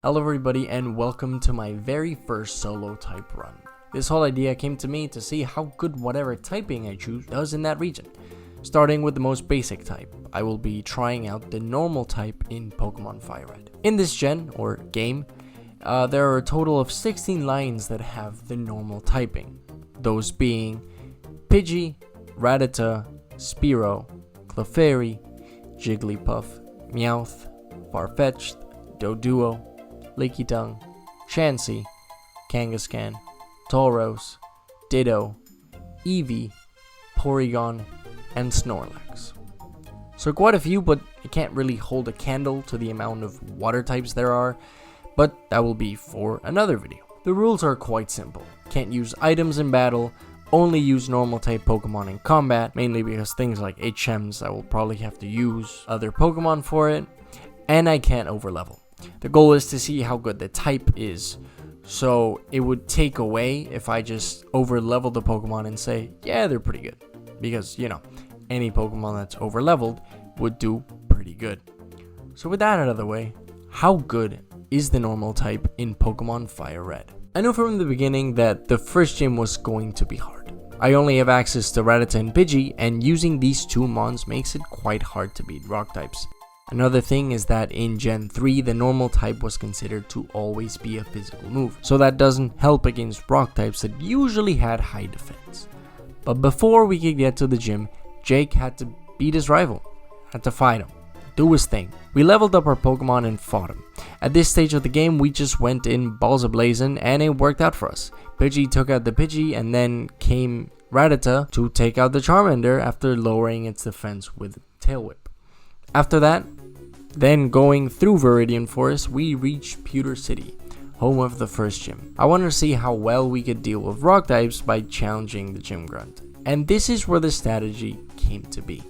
Hello everybody and welcome to my very first solo type run. This whole idea came to me to see how good whatever typing I choose does in that region. Starting with the most basic type, I will be trying out the normal type in Pokemon Fire Red. In this gen, or game, there are a total of 16 lines that have the normal typing. Those being Pidgey, Rattata, Spearow, Clefairy, Jigglypuff, Meowth, Farfetch'd, Doduo, Lickitung, Chansey, Kangaskhan, Tauros, Ditto, Eevee, Porygon, and Snorlax. So quite a few, but I can't really hold a candle to the amount of water types there are, but that will be for another video. The rules are quite simple. Can't use items in battle, only use normal type Pokemon in combat, mainly because things like HMs I will probably have to use other Pokemon for it, and I can't overlevel. The goal is to see how good the type is, so it would take away if I just overlevel the Pokemon and say, yeah, they're pretty good. Because, any Pokemon that's overleveled would do pretty good. So with that out of the way, how good is the normal type in Pokemon Fire Red? I knew from the beginning that the first gym was going to be hard. I only have access to Rattata and Pidgey, and using these two mons makes it quite hard to beat rock types. Another thing is that in Gen 3, the normal type was considered to always be a physical move, so that doesn't help against rock types that usually had high defense. But before we could get to the gym, Jake had to beat his rival, had to fight him, do his thing. We leveled up our Pokemon and fought him. At this stage of the game, we just went in balls a-blazing and it worked out for us. Pidgey took out the Pidgey and then came Rattata to take out the Charmander after lowering its defense with Tail Whip. After that, then going through Viridian Forest, we reached Pewter City, home of the first gym. I wanted to see how well we could deal with rock types by challenging the gym grunt. And this is where the strategy came to be.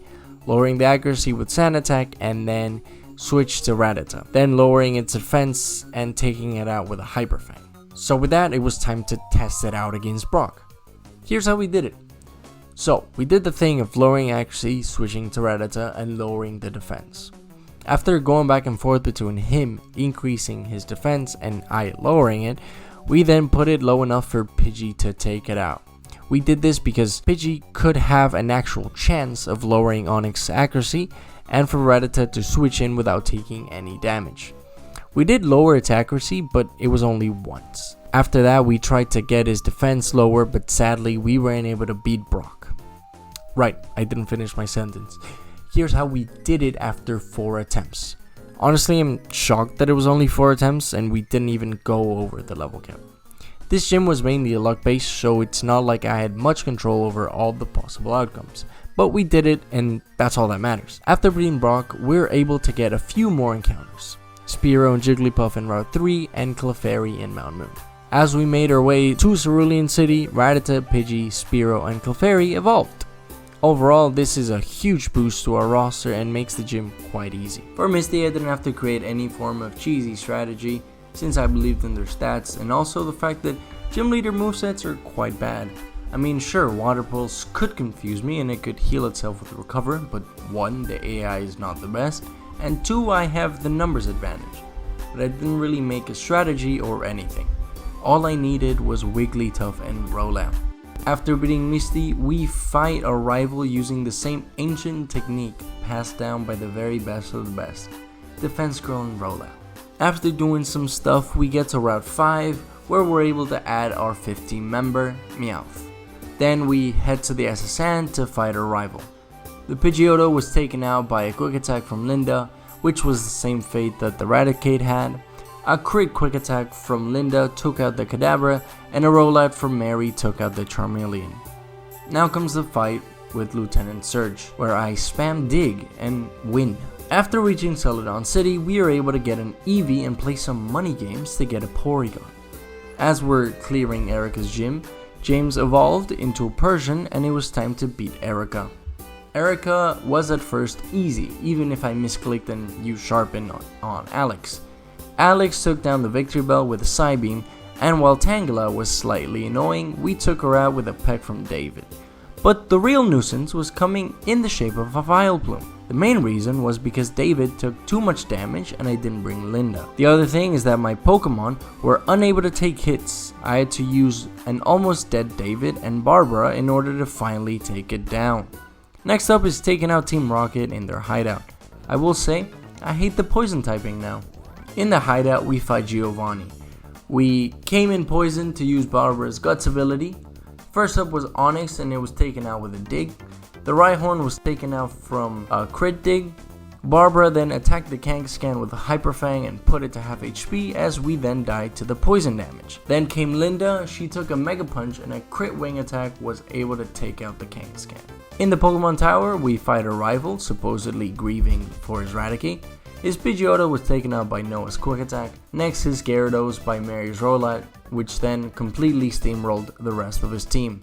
Lowering the accuracy with Sand Attack and then switch to Rattata. Then lowering its defense and taking it out with a Hyper Fang. So with that, it was time to test it out against Brock. Here's how we did it. So we did the thing of lowering accuracy, switching to Rattata, and lowering the defense. After going back and forth between him increasing his defense and I lowering it, we then put it low enough for Pidgey to take it out. We did this because Pidgey could have an actual chance of lowering Onyx's accuracy and for Rattata to switch in without taking any damage. We did lower its accuracy, but it was only once. After that, we tried to get his defense lower, but sadly we weren't able to beat Brock. Right, I didn't finish my sentence. Here's how we did it after 4 attempts. Honestly, I'm shocked that it was only 4 attempts and we didn't even go over the level cap. This gym was mainly a luck base, so it's not like I had much control over all the possible outcomes. But we did it, and that's all that matters. After beating Brock, we're able to get a few more encounters. Spearow and Jigglypuff in Route 3 and Clefairy in Mount Moon. As we made our way to Cerulean City, Rattata, Pidgey, Spearow, and Clefairy evolved. Overall, this is a huge boost to our roster and makes the gym quite easy. For Misty, I didn't have to create any form of cheesy strategy since I believed in their stats, and also the fact that gym leader movesets are quite bad. I mean, sure, Water Pulse could confuse me and it could heal itself with Recover, but 1, the AI is not the best, and 2, I have the numbers advantage. But I didn't really make a strategy or anything. All I needed was Wigglytuff and Rollout. After beating Misty, we fight our rival using the same ancient technique passed down by the very best of the best, Defense Curl and Rollout. After doing some stuff, we get to Route 5, where we're able to add our 15 member, Meowth. Then we head to the SSN to fight our rival. The Pidgeotto was taken out by a quick attack from Linda, which was the same fate that the Raticate had. A crit quick attack from Linda took out the Kadabra, and a rollout from Mary took out the Charmeleon. Now comes the fight with Lieutenant Surge, where I spam Dig and win. After reaching Celadon City, we are able to get an Eevee and play some money games to get a Porygon. As we're clearing Erica's gym, James evolved into a Persian and it was time to beat Erica. Erica was at first easy, even if I misclicked and used Sharpen on Alex. Alex took down the Victory Bell with a Psybeam, and while Tangela was slightly annoying, we took her out with a peck from David. But the real nuisance was coming in the shape of a Vileplume. The main reason was because David took too much damage and I didn't bring Linda. The other thing is that my Pokemon were unable to take hits. I had to use an almost dead David and Barbara in order to finally take it down. Next up is taking out Team Rocket in their hideout. I will say, I hate the poison typing now. In the hideout we fight Giovanni. We came in poison to use Barbara's Guts ability. First up was Onyx and it was taken out with a dig. The Rhyhorn was taken out from a crit dig. Barbara then attacked the Kangaskhan with a Hyper Fang and put it to half HP as we then died to the poison damage. Then came Linda, she took a Mega Punch and a crit wing attack was able to take out the Kangaskhan. In the Pokemon Tower we fight a rival, supposedly grieving for his Raticate. His Pidgeotto was taken out by Noah's Quick Attack. Next his Gyarados by Mary's Rollout, which then completely steamrolled the rest of his team.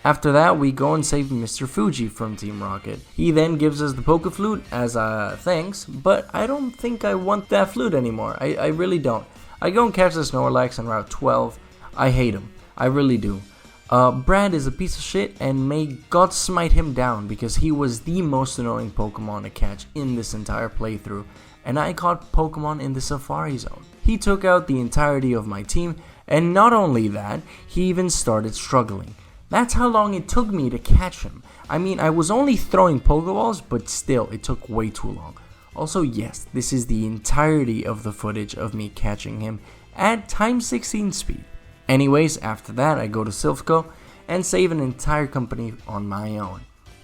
After that, we go and save Mr. Fuji from Team Rocket. He then gives us the Poke Flute as thanks, but I don't think I want that flute anymore. I really don't. I go and catch the Snorlax on Route 12. I hate him. I really do. Brad is a piece of shit and may God smite him down because he was the most annoying Pokemon to catch in this entire playthrough, and I caught Pokemon in the Safari Zone. He took out the entirety of my team, and not only that, he even started struggling. That's how long it took me to catch him. I mean, I was only throwing Pokeballs, but still, it took way too long. Also, yes, this is the entirety of the footage of me catching him at times 16 speed. Anyways, after that, I go to Silphco and save an entire company on my own.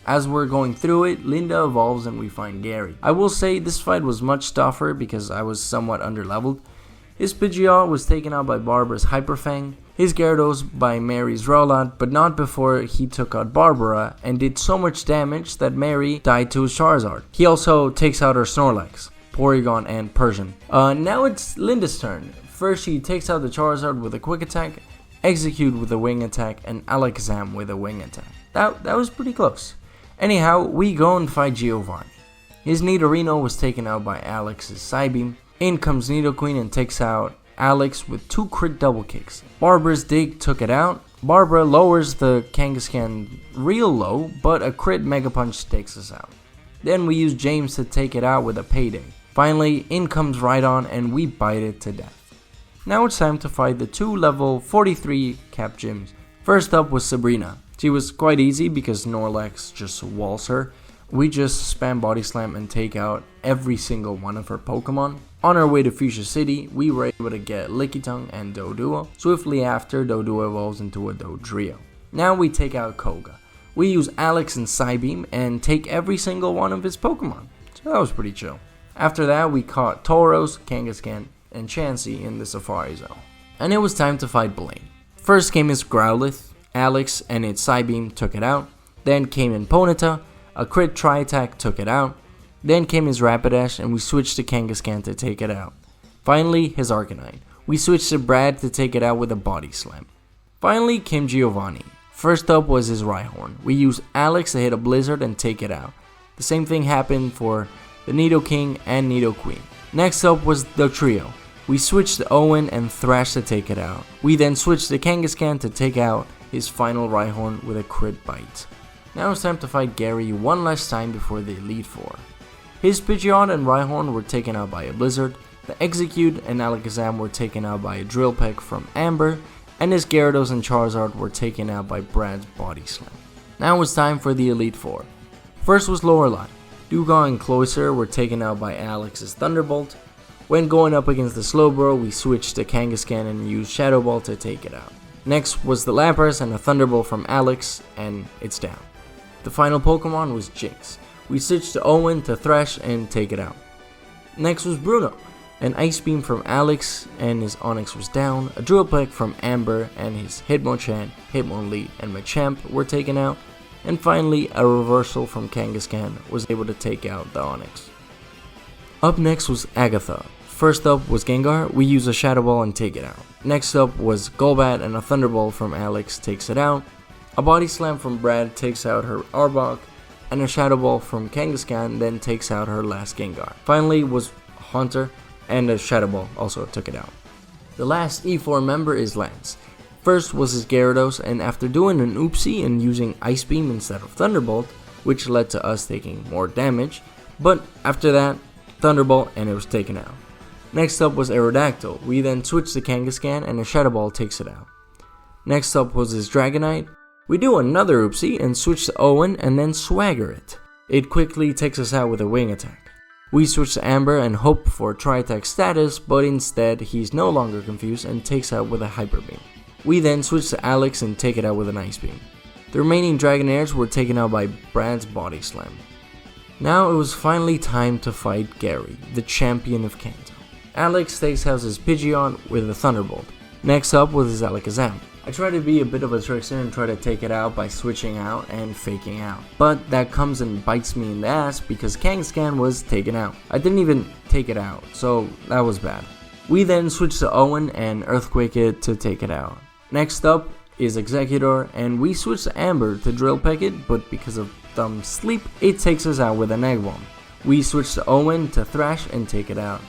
As we're going through it, Linda evolves and we find Gary. I will say this fight was much tougher because I was somewhat underleveled. His Pidgeot was taken out by Barbara's Hyper Fang, his Gyarados by Mary's Rollout, but not before he took out Barbara and did so much damage that Mary died to his Charizard. He also takes out her Snorlax, Porygon, and Persian. Now it's Linda's turn. First she takes out the Charizard with a Quick Attack, Execute with a Wing Attack, and Alakazam with a Wing Attack. That was pretty close. Anyhow, we go and fight Giovanni. His Nidorino was taken out by Alex's Psybeam. In comes Nidoqueen and takes out Alex with 2 crit double kicks. Barbara's Dig took it out. Barbara lowers the Kangaskhan real low, but a crit Mega Punch takes us out. Then we use James to take it out with a Payday. Finally, in comes Rhydon and we bite it to death. Now it's time to fight the 2 level 43 cap gyms. First up was Sabrina. She was quite easy because Snorlax just walls her. We just spam Body Slam and take out every single one of her Pokemon. On our way to Fuchsia City, we were able to get Lickitung and Doduo. Swiftly after, Doduo evolves into a Dodrio. Now we take out Koga. We use Alex and Psybeam and take every single one of his Pokemon. So that was pretty chill. After that, we caught Tauros, Kangaskhan, and Chansey in the Safari Zone. And it was time to fight Blaine. First came his Growlithe. Alex and its Psybeam took it out. Then came in Ponyta. A crit Tri-Attack took it out. Then came his Rapidash and we switched to Kangaskhan to take it out. Finally, his Arcanine. We switched to Brad to take it out with a Body Slam. Finally came Giovanni. First up was his Rhyhorn. We used Alex to hit a Blizzard and take it out. The same thing happened for the Nidoking and Nidoqueen. Next up was the trio. We switched to Owen and Thrash to take it out. We then switched to Kangaskhan to take out his final Rhyhorn with a crit bite. Now it's time to fight Gary one last time before the Elite Four. His Pidgeot and Rhyhorn were taken out by a Blizzard, the Execute and Alakazam were taken out by a Drill Peck from Amber, and his Gyarados and Charizard were taken out by Brad's Body Slam. Now it's time for the Elite Four. First was Lorelei. Dewgong and Cloyster were taken out by Alex's Thunderbolt. When going up against the Slowbro, we switched to Kangaskhan and used Shadow Ball to take it out. Next was the Lapras and a Thunderbolt from Alex, and it's down. The final Pokemon was Jinx. We switched to Owen to Thrash and take it out. Next was Bruno. An Ice Beam from Alex and his Onix was down. A Drill Peck from Amber and his Hitmonchan, Hitmonlee, and Machamp were taken out. And finally, a Reversal from Kangaskhan was able to take out the Onix. Up next was Agatha. First up was Gengar. We use a Shadow Ball and take it out. Next up was Golbat and a Thunderbolt from Alex takes it out. A Body Slam from Brad takes out her Arbok. And a Shadow Ball from Kangaskhan then takes out her last Gengar. Finally was Haunter, and a Shadow Ball also took it out. The last E4 member is Lance. First was his Gyarados, and after doing an oopsie and using Ice Beam instead of Thunderbolt, which led to us taking more damage, But after that, Thunderbolt, and it was taken out. Next up was Aerodactyl. We then switched to Kangaskhan and a Shadow Ball takes it out. Next up was his Dragonite. We do another oopsie and switch to Owen and then Swagger it. It quickly takes us out with a Wing Attack. We switch to Amber and hope for Tri-Attack status, but instead he's no longer confused and takes out with a Hyper Beam. We then switch to Alex and take it out with an Ice Beam. The remaining Dragonairs were taken out by Brad's Body Slam. Now it was finally time to fight Gary, the champion of Kanto. Alex takes out his Pidgeot with a Thunderbolt. Next up was his Alakazam. I try to be a bit of a trickster and try to take it out by switching out and faking out. But that comes and bites me in the ass because Kangaskhan was taken out. I didn't even take it out, so that was bad. We then switch to Owen and Earthquake it to take it out. Next up is Executor, and we switch to Amber to Drill Peck it, but because of dumb sleep, it takes us out with an Egg Bomb. We switch to Owen to Thrash and take it out.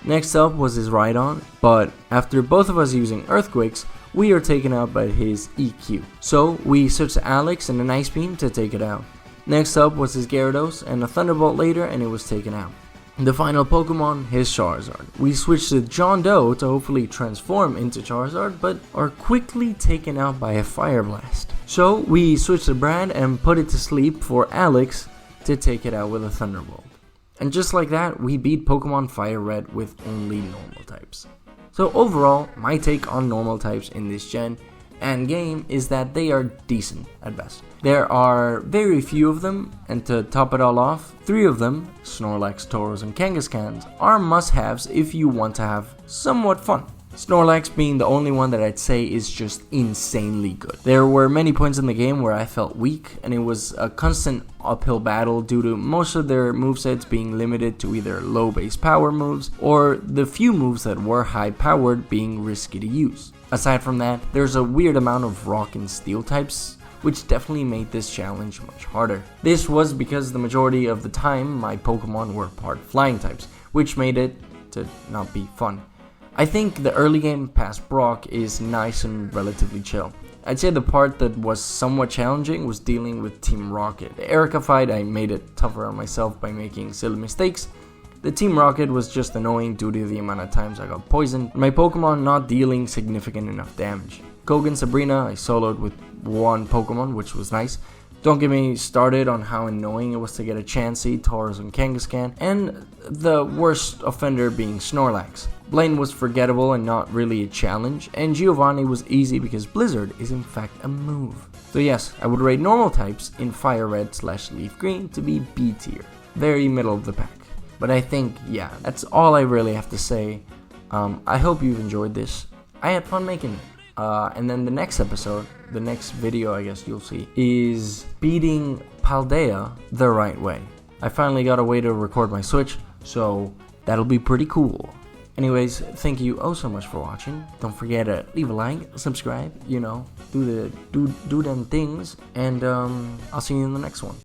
Next up was his Rhydon, but after both of us using Earthquakes, we are taken out by his EQ. So we switch to Alex and an Ice Beam to take it out. Next up was his Gyarados and a Thunderbolt later, and it was taken out. The final Pokemon, his Charizard. We switch to John Doe to hopefully transform into Charizard, but are quickly taken out by a Fire Blast. So we switch to Brad and put it to sleep for Alex to take it out with a Thunderbolt. And just like that, we beat Pokemon Fire Red with only normal types. So overall, my take on normal types in this gen and game is that they are decent at best. There are very few of them, and to top it all off, 3 of them, Snorlax, Tauros, and Kangaskhan, are must-haves if you want to have somewhat fun. Snorlax being the only one that I'd say is just insanely good. There were many points in the game where I felt weak, and it was a constant uphill battle due to most of their movesets being limited to either low base power moves or the few moves that were high powered being risky to use. Aside from that, there's a weird amount of rock and steel types, which definitely made this challenge much harder. This was because the majority of the time my Pokemon were part flying types, which made it to not be fun. I think the early game past Brock is nice and relatively chill. I'd say the part that was somewhat challenging was dealing with Team Rocket. The Erica fight, I made it tougher on myself by making silly mistakes. The Team Rocket was just annoying due to the amount of times I got poisoned, my Pokemon not dealing significant enough damage. Koga Sabrina, I soloed with one Pokemon, which was nice. Don't get me started on how annoying it was to get a Chansey, Tauros, and Kangaskhan, and the worst offender being Snorlax. Blaine was forgettable and not really a challenge, and Giovanni was easy because Blizzard is in fact a move. So yes, I would rate normal types in Fire Red / Leaf Green to be B tier, very middle of the pack. But I think, yeah, that's all I really have to say. I hope you've enjoyed this. I had fun making it. And then the next episode, the next video I guess you'll see, is beating Paldea the right way. I finally got a way to record my Switch, so that'll be pretty cool. Anyways, thank you oh so much for watching. Don't forget to leave a like, subscribe, do them things, and I'll see you in the next one.